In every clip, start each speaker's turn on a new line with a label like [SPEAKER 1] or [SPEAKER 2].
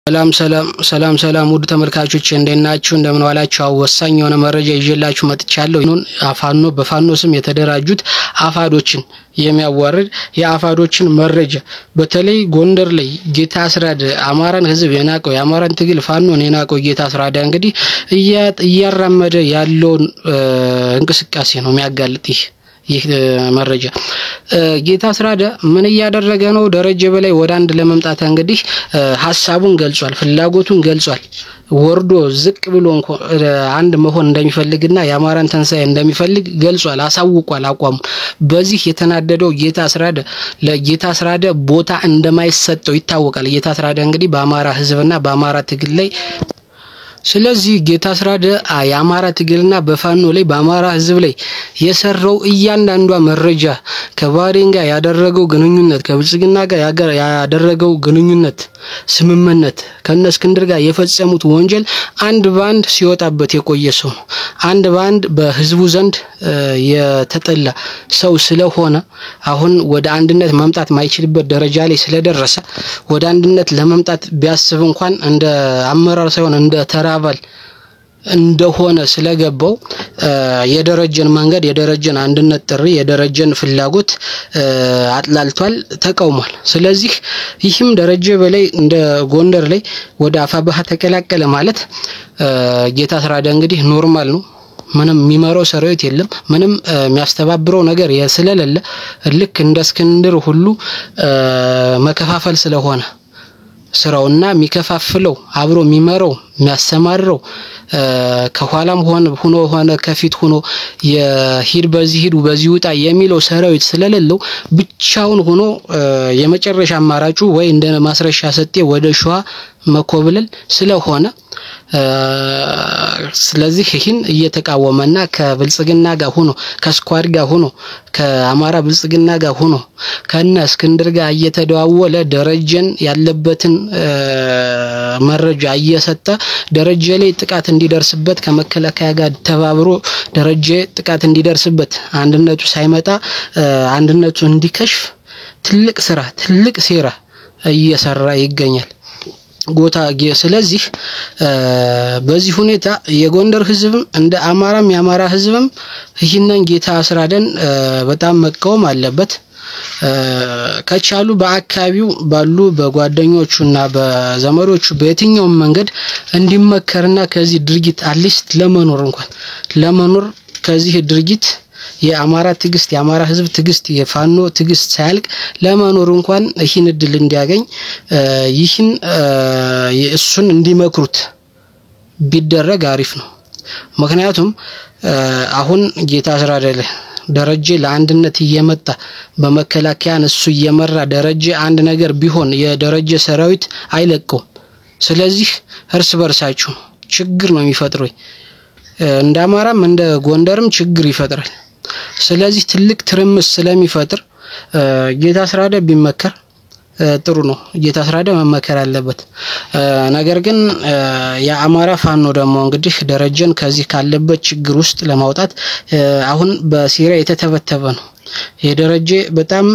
[SPEAKER 1] ሰላም ውድ ተመልካቾች እንደናችሁ እንደምን ዋላችሁ ወሳኝ የሆነ መረጃ ይዤላችሁ መጥቻለሁ። በፋኖ ስም የተደራጁት አፋዶችን የሚያዋርድ የአፋዶችን መረጃ በተለይ ጎንደር ላይ ጌታ አስራደ አማራን ህዝብ የናቀው የአማራን ትግል ፋኖን የናቀው ጌታ አስራደ እንግዲህ እያራመደ ያለውን እንቅስቃሴ ነው የሚያጋልጥ ይህ መረጃ። ጌታ አስራደ ምን ያደረገ ነው? ደረጀ በላይ ወደ አንድ ለመምጣት እንግዲህ ሐሳቡን ገልጿል፣ ፍላጎቱን ገልጿል። ወርዶ ዝቅ ብሎ አንድ መሆን እንደሚፈልግና የአማራን ተንሳይ እንደሚፈልግ ገልጿል፣ አሳውቋል አቋሙ። በዚህ የተናደደው ጌታ አስራደ ቦታ እንደማይሰጠው ይታወቃል። ጌታ አስራደ እንግዲህ በአማራ ህዝብና በአማራ ትግል ላይ ስለዚህ ጌታ አስራደ የአማራ ትግልና በፋኖ ላይ በአማራ ህዝብ ላይ የሰራው እያንዳንዷ መረጃ ከባህሬን ጋር ያደረገው ግንኙነት ከብልጽግና ጋር ያደረገው ግንኙነት ስምምነት ከነስክንድር ጋር የፈጸሙት ወንጀል አንድ ባንድ ሲወጣበት የቆየ ሰው ነው። አንድ ባንድ በህዝቡ ዘንድ የተጠላ ሰው ስለሆነ አሁን ወደ አንድነት መምጣት ማይችልበት ደረጃ ላይ ስለደረሰ ወደ አንድነት ለመምጣት ቢያስብ እንኳን እንደ አመራር ሳይሆን እንደ ተራባል እንደሆነ ስለገባው የደረጀን መንገድ የደረጀን አንድነት ጥሪ የደረጀን ፍላጎት አጥላልቷል፣ ተቃውሟል። ስለዚህ ይህም ደረጀ በላይ እንደ ጎንደር ላይ ወደ አፋብኃ ተቀላቀለ ማለት ጌታ አስራደ እንግዲህ ኖርማል ነው። ምንም የሚመራው ሰራዊት የለም፣ ምንም የሚያስተባብረው ነገር ስለሌለ ልክ እንደ እስክንድር ሁሉ መከፋፈል ስለሆነ ስራውና የሚከፋፍለው አብሮ የሚመራው የሚያሰማርረው ከኋላም ሆነ ከፊት ሆኖ የሂድ በዚህ ሂድ በዚህ ውጣ የሚለው ሰራዊት ስለሌለው ብቻውን ሆኖ የመጨረሻ አማራጩ ወይ እንደ ማስረሻ ሰጤ ወደ ሸዋ መኮብለል ስለሆነ ስለዚህ ይህን እየተቃወመና ከብልጽግና ጋር ሆኖ ከስኳድ ጋር ሆኖ ከአማራ ብልጽግና ጋር ሆኖ ከነ እስክንድር ጋር እየተደዋወለ ደረጀን ያለበትን መረጃ እየሰጠ ደረጀ ላይ ጥቃት እንዲደርስበት ከመከላከያ ጋር ተባብሮ ደረጀ ጥቃት እንዲደርስበት አንድነቱ ሳይመጣ አንድነቱ እንዲከሽፍ ትልቅ ሴራ እየሰራ ይገኛል ስለዚህ በዚህ ሁኔታ የጎንደር ህዝብም እንደ አማራም የአማራ ህዝብም ይህንን ጌታ አስራደን በጣም መቃወም አለበት። ከቻሉ በአካባቢው ባሉ በጓደኞቹና በዘመዶቹ በየትኛው መንገድ እንዲመከርና ከዚህ ድርጊት አትሊስት ለመኖር ከዚህ ድርጊት የአማራ ትግስት የአማራ ህዝብ ትግስት የፋኖ ትግስት ሳያልቅ ለመኖር እንኳን ይህን እድል እንዲያገኝ እሱን እንዲመክሩት ቢደረግ አሪፍ ነው። ምክንያቱም አሁን ጌታ አስራደ ደረጀ ለአንድነት እየመጣ በመከላከያን እሱ እየመራ ደረጀ አንድ ነገር ቢሆን የደረጀ ሰራዊት አይለቀው። ስለዚህ እርስ በርሳችሁ ችግር ነው የሚፈጥረው። እንደ አማራም እንደ ጎንደርም ችግር ይፈጥራል። ስለዚህ ትልቅ ትርምስ ስለሚፈጥር ጌታ አስራደ ቢመከር ጥሩ ነው። ጌታ አስራደ መመከር አለበት። ነገር ግን የአማራ ፋኖ ደግሞ እንግዲህ ደረጀን ከዚህ ካለበት ችግር ውስጥ ለማውጣት አሁን በሴራ የተተበተበ ነው። የደረጀ በጣም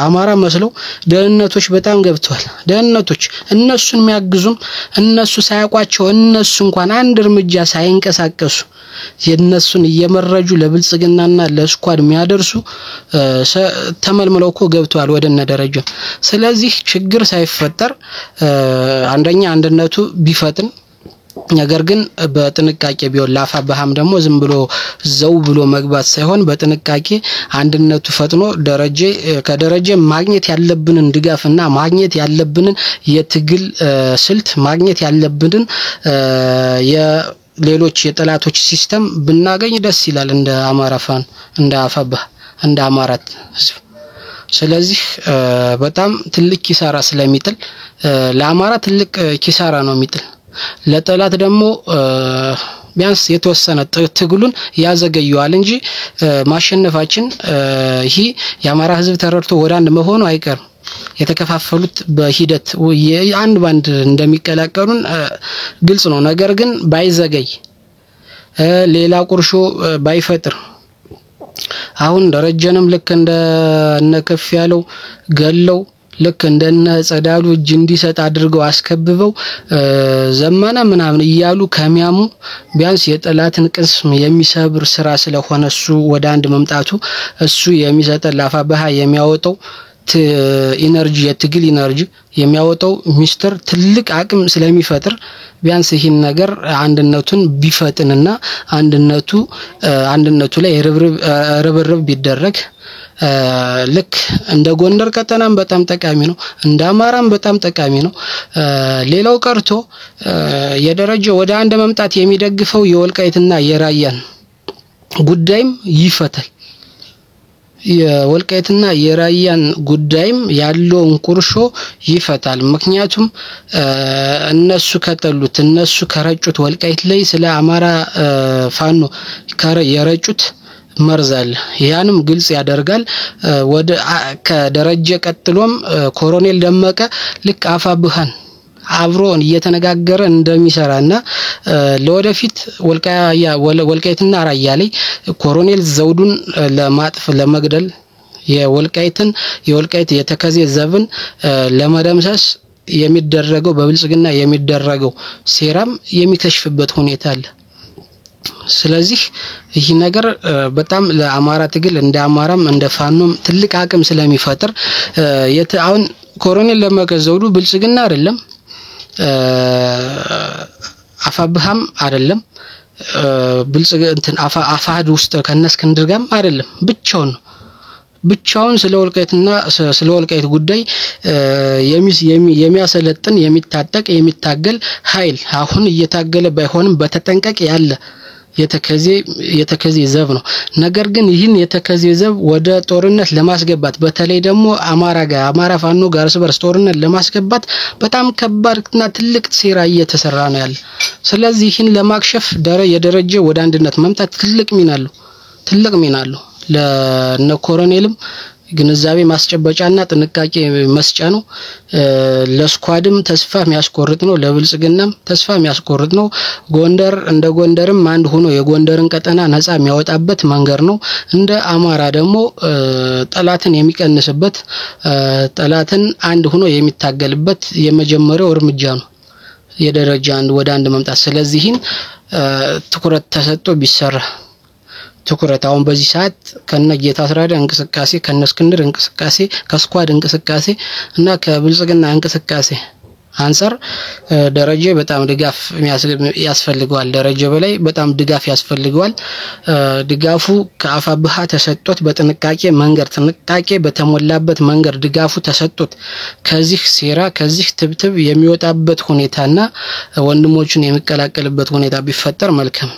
[SPEAKER 1] አማራ መስለው ደህንነቶች በጣም ገብተዋል። ደህንነቶች እነሱን የሚያግዙም እነሱ ሳያቋቸው እነሱ እንኳን አንድ እርምጃ ሳይንቀሳቀሱ የነሱን እየመረጁ ለብልጽግናና ለስኳድ የሚያደርሱ ተመልምለው እኮ ገብተዋል ወደነ ደረጀ። ስለዚህ ችግር ሳይፈጠር አንደኛ አንድነቱ ቢፈጥን ነገር ግን በጥንቃቄ ቢሆን ለአፋብኃም ደግሞ ዝም ብሎ ዘው ብሎ መግባት ሳይሆን በጥንቃቄ አንድነቱ ፈጥኖ ከደረጀ ማግኘት ያለብንን ድጋፍና ማግኘት ያለብንን የትግል ስልት ማግኘት ያለብንን የሌሎች የጠላቶች ሲስተም ብናገኝ ደስ ይላል እንደ አማራ ፋን እንደ አፋብኃ እንደ አማራት ህዝብ። ስለዚህ በጣም ትልቅ ኪሳራ ስለሚጥል ለአማራ ትልቅ ኪሳራ ነው የሚጥል፣ ለጠላት ደግሞ ቢያንስ የተወሰነ ትግሉን ያዘገየዋል እንጂ ማሸነፋችን ይሄ የአማራ ህዝብ ተረድቶ ወደ አንድ መሆኑ አይቀርም። የተከፋፈሉት በሂደት አንድ ባንድ እንደሚቀላቀሉን ግልጽ ነው። ነገር ግን ባይዘገይ ሌላ ቁርሾ ባይፈጥር አሁን ደረጀንም ልክ እንደ ነከፍ ያለው ገለው ልክ እንደነ ጸዳሉ እጅ እንዲሰጥ አድርገው አስከብበው ዘመነ ምናምን እያሉ ከሚያሙ ቢያንስ የጠላትን ቅስም የሚሰብር ስራ ስለሆነ እሱ ወደ አንድ መምጣቱ እሱ የሚሰጠው ለአፋብኃ የሚያወጣው ኢነርጂ የትግል ኢነርጂ የሚያወጣው ሚስጥር ትልቅ አቅም ስለሚፈጥር ቢያንስ ይህን ነገር አንድነቱን ቢፈጥንና አንድነቱ ላይ ርብርብ ቢደረግ ልክ እንደ ጎንደር ቀጠናም በጣም ጠቃሚ ነው፣ እንደ አማራም በጣም ጠቃሚ ነው። ሌላው ቀርቶ የደረጀ ወደ አንድ መምጣት የሚደግፈው የወልቃይትና የራያን ጉዳይም ይፈታል። የወልቃይትና የራያን ጉዳይም ያለውን ቁርሾ ይፈታል። ምክንያቱም እነሱ ከጠሉት እነሱ ከረጩት ወልቃይት ላይ ስለ አማራ ፋኖ የረጩት መርዛል ያንም ግልጽ ያደርጋል። ወደ ከደረጀ ቀጥሎም ኮሎኔል ደመቀ ልክ አፋብኃን አብሮን እየተነጋገረ እንደሚሰራና ለወደፊት ወልቃይትና ራያ ላይ ኮሎኔል ዘውዱን ለመግደል የወልቃይት የተከዜ ዘብን ለመደምሰስ የሚደረገው በብልጽግና የሚደረገው ሴራም የሚከሽፍበት ሁኔታ አለ። ስለዚህ ይህ ነገር በጣም ለአማራ ትግል እንደ አማራም እንደ ፋኖም ትልቅ አቅም ስለሚፈጥር አሁን ኮሎኔል ደመቀ ዘውዱ ብልጽግና አይደለም፣ አፋብኃም አይደለም፣ አፋድ ውስጥ ከነስክንድር ጋርም አይደለም፣ ብቻውን ስለ ወልቃይት ጉዳይ የሚያሰለጥን የሚታጠቅ የሚታገል ኃይል አሁን እየታገለ ባይሆንም በተጠንቀቅ ያለ የተከዜ ዘብ ነው። ነገር ግን ይህን የተከዜ ዘብ ወደ ጦርነት ለማስገባት በተለይ ደግሞ አማራ ፋኖ ጋር በርስ ጦርነት ለማስገባት በጣም ከባድና ትልቅ ሴራ እየተሰራ ነው ያለ። ስለዚህ ይህን ለማክሸፍ የደረጀ ወደ አንድነት መምጣት ትልቅ ሚና አለው። ለነ ኮሎኔልም ግንዛቤ ማስጨበጫና ጥንቃቄ መስጫ ነው። ለስኳድም ተስፋ የሚያስቆርጥ ነው፣ ለብልጽግናም ተስፋ የሚያስቆርጥ ነው። እንደ ጎንደርም አንድ ሆኖ የጎንደርን ቀጠና ነፃ የሚያወጣበት መንገድ ነው። እንደ አማራ ደግሞ ጠላትን የሚቀንስበት ጠላትን አንድ ሆኖ የሚታገልበት የመጀመሪያው እርምጃ ነው የደረጃ ወደ አንድ መምጣት። ስለዚህን ትኩረት ተሰጥቶ ቢሰራ አሁን በዚህ ሰዓት ከነጌታ አስራደ እንቅስቃሴ ከነስክንድር እንቅስቃሴ ከስኳድ እንቅስቃሴ እና ከብልጽግና እንቅስቃሴ አንፃር ደረጀ በጣም ድጋፍ ያስፈልገዋል። ደረጀ በላይ በጣም ድጋፍ ያስፈልገዋል። ድጋፉ ከአፋብኃ ተሰጥቶት ጥንቃቄ በተሞላበት መንገድ ድጋፉ ተሰጥቶት ከዚህ ሴራ ከዚህ ትብትብ የሚወጣበት ሁኔታና ወንድሞቹን የሚቀላቀልበት ሁኔታ ቢፈጠር መልካም።